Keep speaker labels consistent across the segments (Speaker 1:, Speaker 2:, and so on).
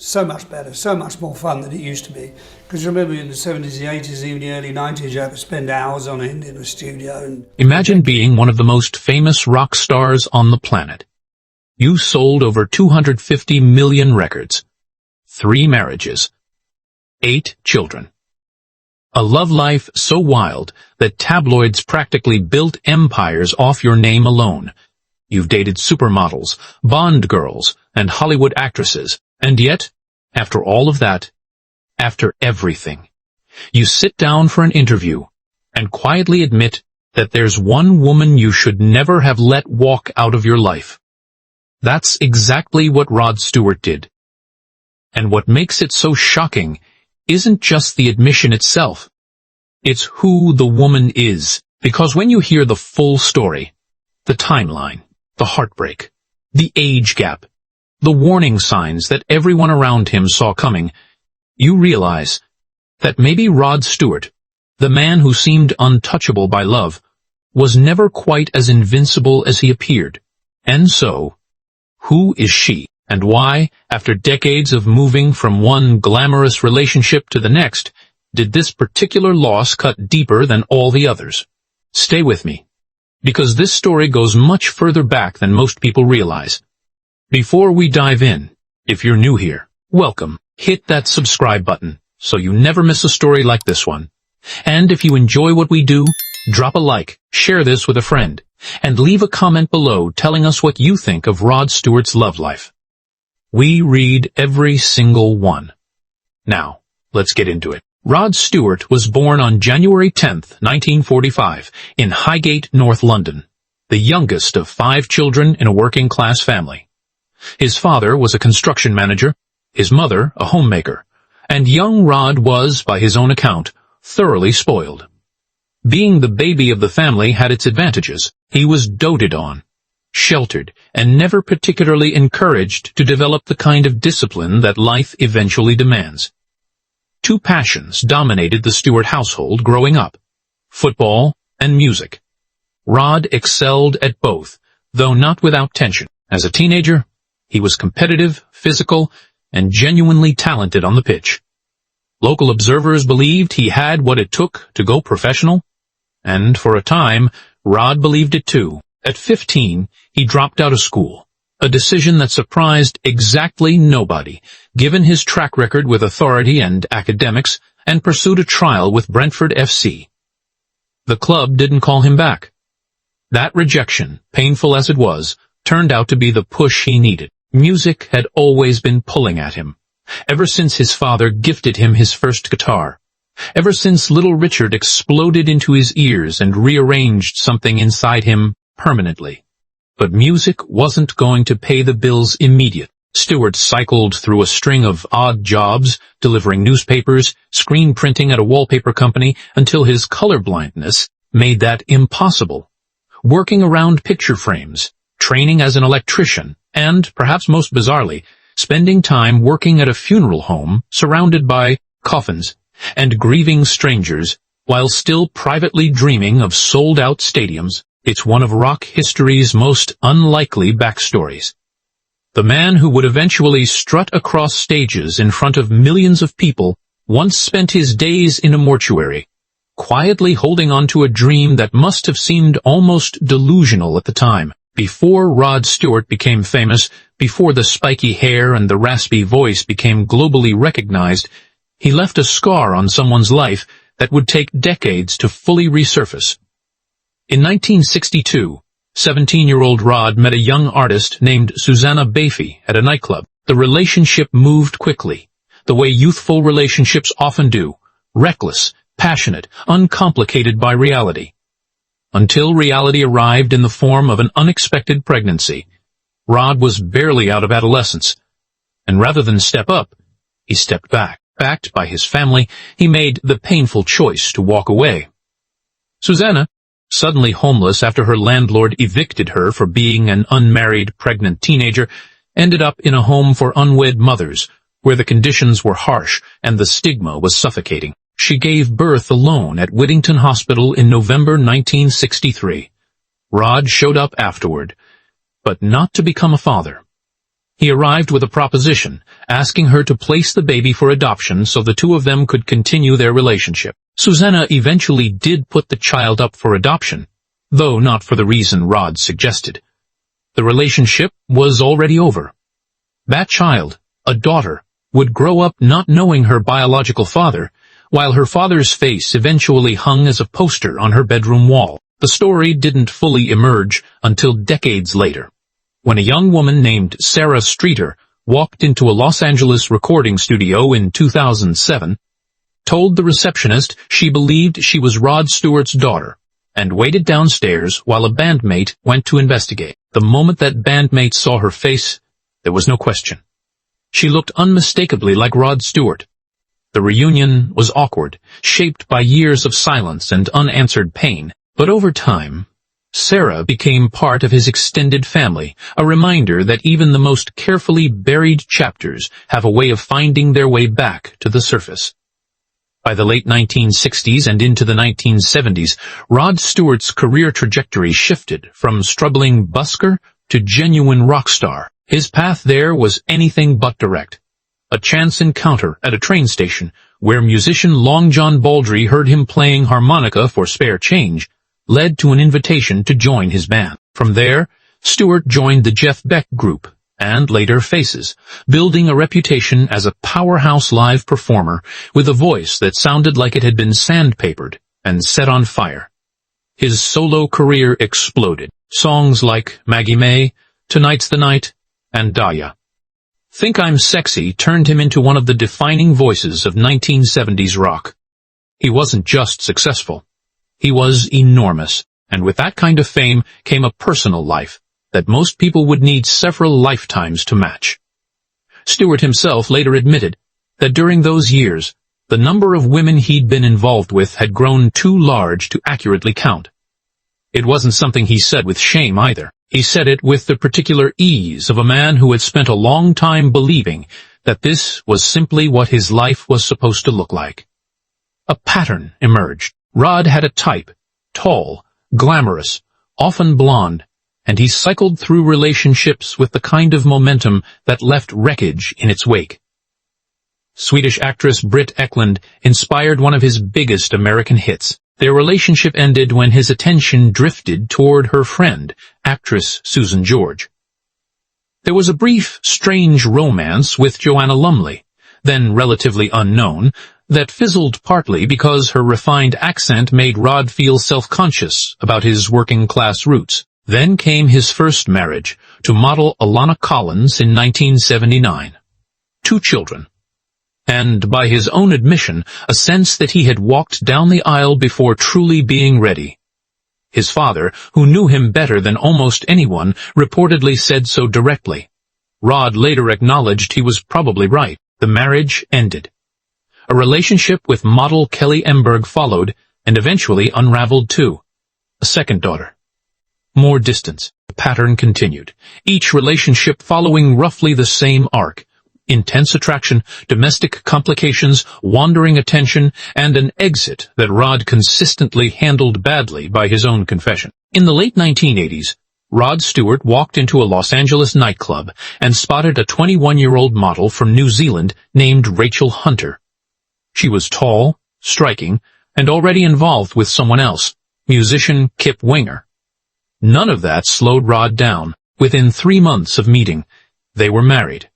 Speaker 1: so much better, so much more fun than it used to be. Because remember in the 70s, the 80s, even the early 90s, you had to spend hours on end in a studio. And
Speaker 2: imagine being one of the most famous rock stars on the planet. You sold over 250 million records, 3 marriages, 8 children. A love life so wild that tabloids practically built empires off your name alone. You've dated supermodels, Bond girls, and Hollywood actresses. And yet, after all of that, after everything, you sit down for an interview and quietly admit that there's one woman you should never have let walk out of your life. That's exactly what Rod Stewart did. And what makes it so shocking isn't just the admission itself. It's who the woman is. Because when you hear the full story, the timeline, the heartbreak, the age gap, the warning signs that everyone around him saw coming, you realize that maybe Rod Stewart, the man who seemed untouchable by love, was never quite as invincible as he appeared. And so, who is she, and why, after decades of moving from one glamorous relationship to the next, did this particular loss cut deeper than all the others? Stay with me, because this story goes much further back than most people realize. Before we dive in, if you're new here, welcome. Hit that subscribe button so you never miss a story like this one. And if you enjoy what we do, drop a like, share this with a friend, and leave a comment below telling us what you think of Rod Stewart's love life. We read every single one. Now, let's get into it. Rod Stewart was born on January 10, 1945, in Highgate, North London, the youngest of 5 children in a working-class family. His father was a construction manager, his mother a homemaker, and young Rod was, by his own account, thoroughly spoiled. Being the baby of the family had its advantages. He was doted on, sheltered, and never particularly encouraged to develop the kind of discipline that life eventually demands. 2 passions dominated the Stewart household growing up: football and music. Rod excelled at both, though not without tension. As a teenager, he was competitive, physical, and genuinely talented on the pitch. Local observers believed he had what it took to go professional, and for a time, Rod believed it too. At 15, he dropped out of school, a decision that surprised exactly nobody, given his track record with authority and academics, and pursued a trial with Brentford FC. The club didn't call him back. That rejection, painful as it was, turned out to be the push he needed. Music had always been pulling at him, ever since his father gifted him his first guitar, ever since Little Richard exploded into his ears and rearranged something inside him permanently. But music wasn't going to pay the bills immediately. Stewart cycled through a string of odd jobs, delivering newspapers, screen printing at a wallpaper company, until his colorblindness made that impossible. Working around picture frames, training as an electrician, and, perhaps most bizarrely, spending time working at a funeral home surrounded by coffins and grieving strangers while still privately dreaming of sold-out stadiums. It's one of rock history's most unlikely backstories. The man who would eventually strut across stages in front of millions of people once spent his days in a mortuary, quietly holding on to a dream that must have seemed almost delusional at the time. Before Rod Stewart became famous, before the spiky hair and the raspy voice became globally recognized, he left a scar on someone's life that would take decades to fully resurface. In 1962, 17-year-old Rod met a young artist named Susanna Bayfi at a nightclub. The relationship moved quickly, the way youthful relationships often do, reckless, passionate, uncomplicated by reality. Until reality arrived in the form of an unexpected pregnancy. Rod was barely out of adolescence, and rather than step up, he stepped back. Backed by his family, he made the painful choice to walk away. Susanna, suddenly homeless after her landlord evicted her for being an unmarried pregnant teenager, ended up in a home for unwed mothers, where the conditions were harsh and the stigma was suffocating. She gave birth alone at Whittington Hospital in November 1963. Rod showed up afterward, but not to become a father. He arrived with a proposition, asking her to place the baby for adoption so the two of them could continue their relationship. Susanna eventually did put the child up for adoption, though not for the reason Rod suggested. The relationship was already over. That child, a daughter, would grow up not knowing her biological father, while her father's face eventually hung as a poster on her bedroom wall. The story didn't fully emerge until decades later, when a young woman named Sarah Streeter walked into a Los Angeles recording studio in 2007, told the receptionist she believed she was Rod Stewart's daughter, and waited downstairs while a bandmate went to investigate. The moment that bandmate saw her face, there was no question. She looked unmistakably like Rod Stewart. The reunion was awkward, shaped by years of silence and unanswered pain, but over time, Sarah became part of his extended family, a reminder that even the most carefully buried chapters have a way of finding their way back to the surface. By the late 1960s and into the 1970s, Rod Stewart's career trajectory shifted from struggling busker to genuine rock star. His path there was anything but direct. A chance encounter at a train station, where musician Long John Baldry heard him playing harmonica for spare change, led to an invitation to join his band. From there, Stewart joined the Jeff Beck Group, and later Faces, building a reputation as a powerhouse live performer with a voice that sounded like it had been sandpapered and set on fire. His solo career exploded. Songs like Maggie May, Tonight's the Night, and Dahlia. Think I'm Sexy turned him into one of the defining voices of 1970s rock. He wasn't just successful. He was enormous, and with that kind of fame came a personal life that most people would need several lifetimes to match. Stewart himself later admitted that during those years, the number of women he'd been involved with had grown too large to accurately count. It wasn't something he said with shame either. He said it with the particular ease of a man who had spent a long time believing that this was simply what his life was supposed to look like. A pattern emerged. Rod had a type, tall, glamorous, often blonde, and he cycled through relationships with the kind of momentum that left wreckage in its wake. Swedish actress Britt Ekland inspired one of his biggest American hits. Their relationship ended when his attention drifted toward her friend, actress Susan George. There was a brief, strange romance with Joanna Lumley, then relatively unknown, that fizzled partly because her refined accent made Rod feel self-conscious about his working-class roots. Then came his first marriage, to model Alana Collins in 1979. 2 children. And, by his own admission, a sense that he had walked down the aisle before truly being ready. His father, who knew him better than almost anyone, reportedly said so directly. Rod later acknowledged he was probably right. The marriage ended. A relationship with model Kelly Emberg followed, and eventually unraveled too. A second daughter. More distance. The pattern continued, each relationship following roughly the same arc. Intense attraction, domestic complications, wandering attention, and an exit that Rod consistently handled badly by his own confession. In the late 1980s, Rod Stewart walked into a Los Angeles nightclub and spotted a 21-year-old model from New Zealand named Rachel Hunter. She was tall, striking, and already involved with someone else, musician Kip Winger. None of that slowed Rod down. Within 3 months of meeting, they were married.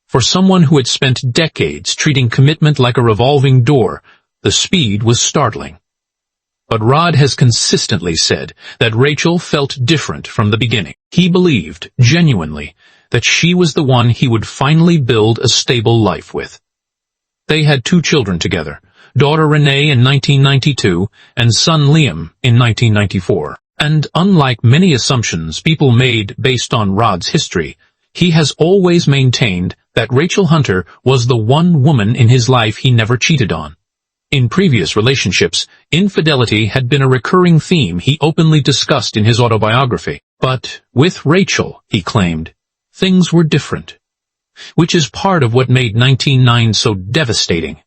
Speaker 2: For someone who had spent decades treating commitment like a revolving door, the speed was startling. But Rod has consistently said that Rachel felt different from the beginning. He believed, genuinely, that she was the one he would finally build a stable life with. They had 2 children together, daughter Renee in 1992 and son Liam in 1994. And unlike many assumptions people made based on Rod's history, he has always maintained that Rachel Hunter was the one woman in his life he never cheated on. In previous relationships, infidelity had been a recurring theme he openly discussed in his autobiography. But with Rachel, he claimed, things were different. Which is part of what made 1999 so devastating.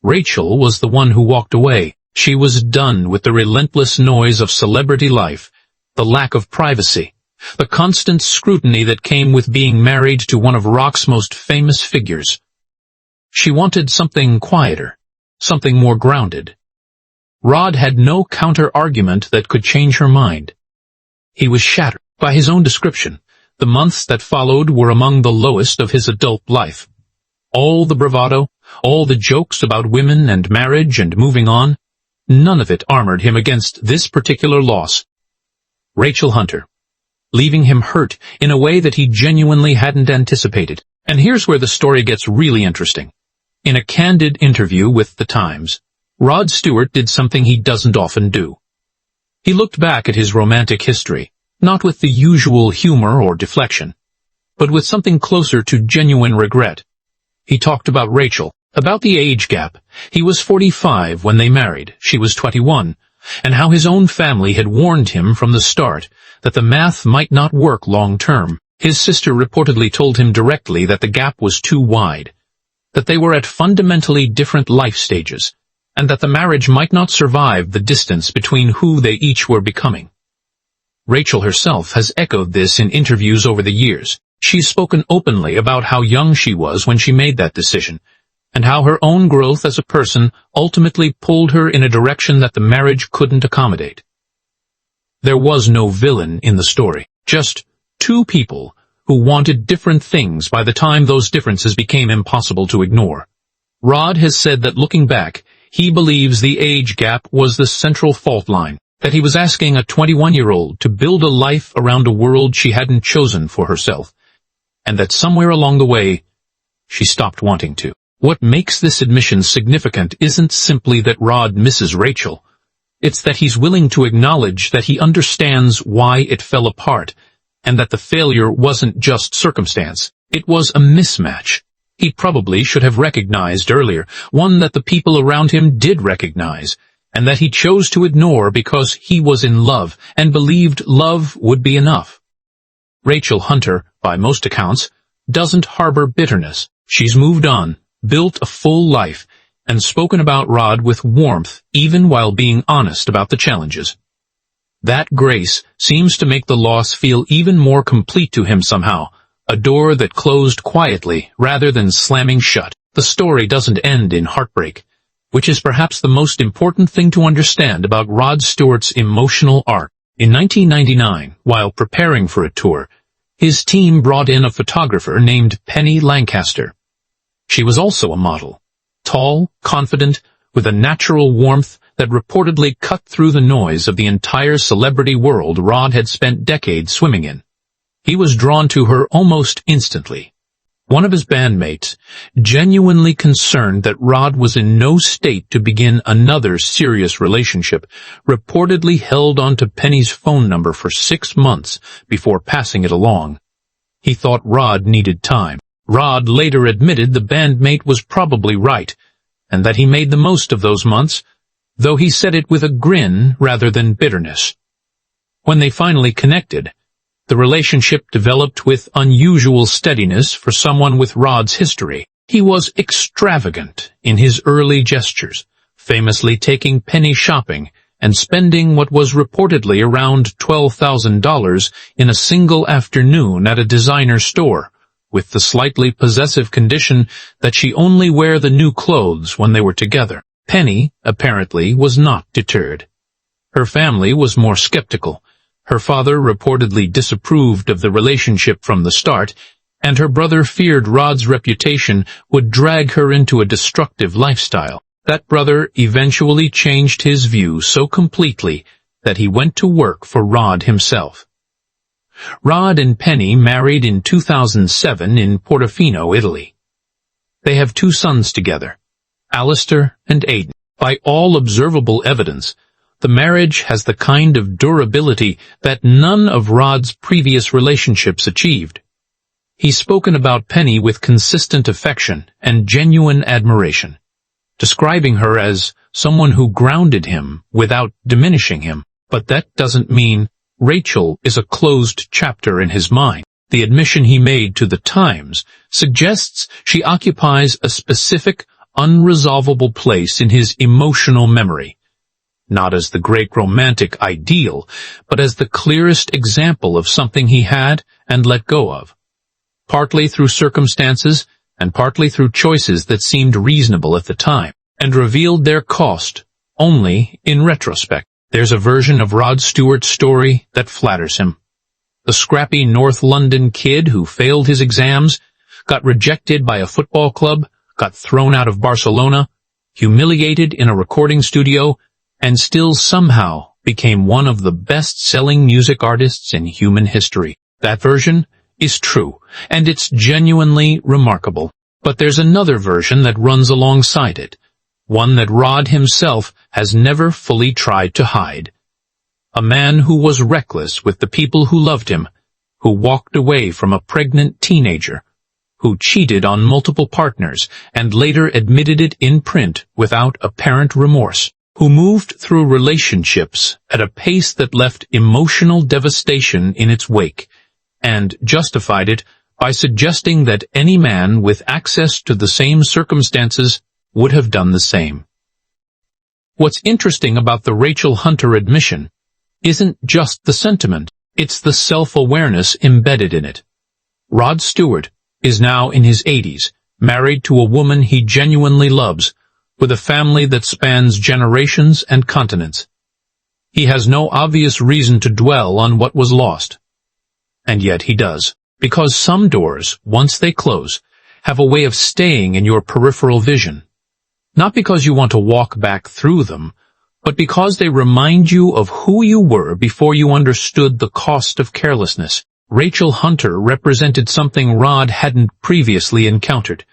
Speaker 2: Rachel was the one who walked away. She was done with the relentless noise of celebrity life, the lack of privacy, the constant scrutiny that came with being married to one of rock's most famous figures. She wanted something quieter, something more grounded. Rod had no counter-argument that could change her mind. He was shattered. By his own description, the months that followed were among the lowest of his adult life. All the bravado, all the jokes about women and marriage and moving on, none of it armored him against this particular loss. Rachel Hunter, leaving him hurt in a way that he genuinely hadn't anticipated. And here's where the story gets really interesting. In a candid interview with The Times, Rod Stewart did something he doesn't often do. He looked back at his romantic history, not with the usual humor or deflection, but with something closer to genuine regret. He talked about Rachel, about the age gap. He was 45 when they married, she was 21, and how his own family had warned him from the start that the math might not work long term. His sister reportedly told him directly that the gap was too wide, that they were at fundamentally different life stages, and that the marriage might not survive the distance between who they each were becoming. Rachel herself has echoed this in interviews over the years. She's spoken openly about how young she was when she made that decision, and how her own growth as a person ultimately pulled her in a direction that the marriage couldn't accommodate. There was no villain in the story, just two people who wanted different things by the time those differences became impossible to ignore. Rod has said that looking back, he believes the age gap was the central fault line, that he was asking a 21-year-old to build a life around a world she hadn't chosen for herself, and that somewhere along the way, she stopped wanting to. What makes this admission significant isn't simply that Rod misses Rachel. It's that he's willing to acknowledge that he understands why it fell apart, and that the failure wasn't just circumstance. It was a mismatch he probably should have recognized earlier, one that the people around him did recognize, and that he chose to ignore because he was in love and believed love would be enough. Rachel Hunter, by most accounts, doesn't harbor bitterness. She's moved on, built a full life, and spoken about Rod with warmth even while being honest about the challenges. That grace seems to make the loss feel even more complete to him somehow, a door that closed quietly rather than slamming shut. The story doesn't end in heartbreak, which is perhaps the most important thing to understand about Rod Stewart's emotional arc. In 1999, while preparing for a tour, his team brought in a photographer named Penny Lancaster. She was also a model, tall, confident, with a natural warmth that reportedly cut through the noise of the entire celebrity world Rod had spent decades swimming in. He was drawn to her almost instantly. One of his bandmates, genuinely concerned that Rod was in no state to begin another serious relationship, reportedly held onto Penny's phone number for 6 months before passing it along. He thought Rod needed time. Rod later admitted the bandmate was probably right, and that he made the most of those months, though he said it with a grin rather than bitterness. When they finally connected, the relationship developed with unusual steadiness for someone with Rod's history. He was extravagant in his early gestures, famously taking Penny shopping and spending what was reportedly around $12,000 in a single afternoon at a designer store, with the slightly possessive condition that she only wear the new clothes when they were together. Penny, apparently, was not deterred. Her family was more skeptical. Her father reportedly disapproved of the relationship from the start, and her brother feared Rod's reputation would drag her into a destructive lifestyle. That brother eventually changed his view so completely that he went to work for Rod himself. Rod and Penny married in 2007 in Portofino, Italy. They have 2 sons together, Alistair and Aidan. By all observable evidence, the marriage has the kind of durability that none of Rod's previous relationships achieved. He's spoken about Penny with consistent affection and genuine admiration, describing her as someone who grounded him without diminishing him. But that doesn't mean Rachel is a closed chapter in his mind. The admission he made to The Times suggests she occupies a specific, unresolvable place in his emotional memory. not as the great romantic ideal, but as the clearest example of something he had and let go of. Partly through circumstances, and partly through choices that seemed reasonable at the time, and revealed their cost only in retrospect. There's a version of Rod Stewart's story that flatters him. The scrappy North London kid who failed his exams, got rejected by a football club, got thrown out of Barcelona, humiliated in a recording studio, and still somehow became one of the best-selling music artists in human history. That version is true, and it's genuinely remarkable. But there's another version that runs alongside it, one that Rod himself has never fully tried to hide. A man who was reckless with the people who loved him, who walked away from a pregnant teenager, who cheated on multiple partners and later admitted it in print without apparent remorse, who moved through relationships at a pace that left emotional devastation in its wake, and justified it by suggesting that any man with access to the same circumstances would have done the same. What's interesting about the Rachel Hunter admission isn't just the sentiment, it's the self-awareness embedded in it. Rod Stewart is now in his 80s, married to a woman he genuinely loves, with a family that spans generations and continents. He has no obvious reason to dwell on what was lost. And yet he does, because some doors, once they close, have a way of staying in your peripheral vision. Not because you want to walk back through them, but because they remind you of who you were before you understood the cost of carelessness. Rachel Hunter represented something Rod hadn't previously encountered.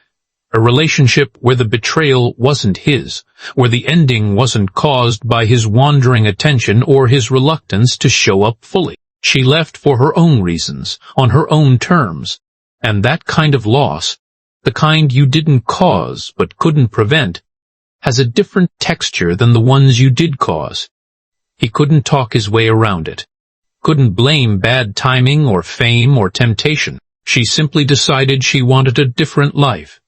Speaker 2: A relationship where the betrayal wasn't his, where the ending wasn't caused by his wandering attention or his reluctance to show up fully. She left for her own reasons, on her own terms. And that kind of loss, the kind you didn't cause but couldn't prevent, has a different texture than the ones you did cause. He couldn't talk his way around it. Couldn't blame bad timing or fame or temptation. She simply decided she wanted a different life.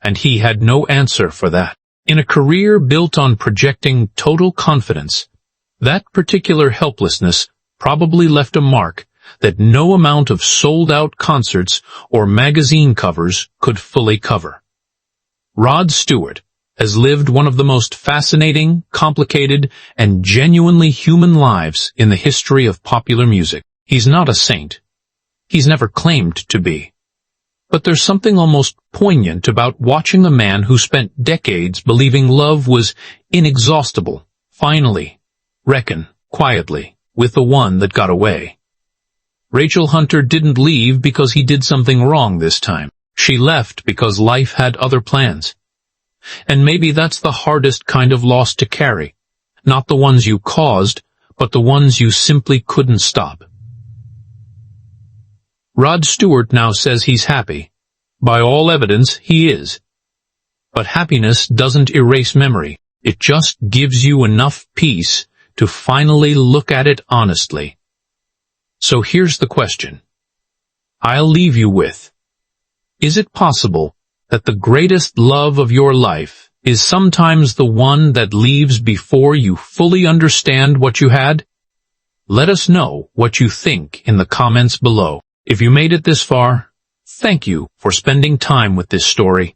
Speaker 2: And he had no answer for that. In a career built on projecting total confidence, that particular helplessness probably left a mark that no amount of sold-out concerts or magazine covers could fully cover. Rod Stewart has lived one of the most fascinating, complicated, and genuinely human lives in the history of popular music. He's not a saint. He's never claimed to be. But there's something almost poignant about watching a man who spent decades believing love was inexhaustible finally reckon quietly with the one that got away. Rachel Hunter didn't leave because he did something wrong this time. She left because life had other plans. And maybe that's the hardest kind of loss to carry. Not the ones you caused, but the ones you simply couldn't stop. Rod Stewart now says he's happy. By all evidence, he is. But happiness doesn't erase memory. It just gives you enough peace to finally look at it honestly. So here's the question I'll leave you with. Is it possible that the greatest love of your life is sometimes the one that leaves before you fully understand what you had? Let us know what you think in the comments below. If you made it this far, thank you for spending time with this story.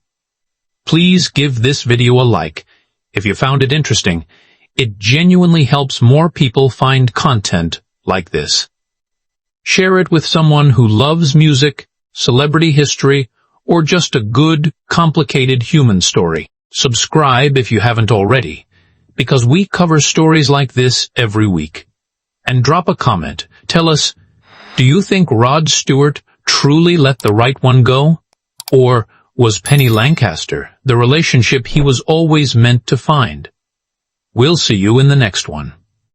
Speaker 2: Please give this video a like. If you found it interesting, it genuinely helps more people find content like this. Share it with someone who loves music, celebrity history, or just a good, complicated human story. Subscribe if you haven't already, because we cover stories like this every week. And drop a comment. Tell us, do you think Rod Stewart truly let the right one go? Or was Penny Lancaster the relationship he was always meant to find? We'll see you in the next one.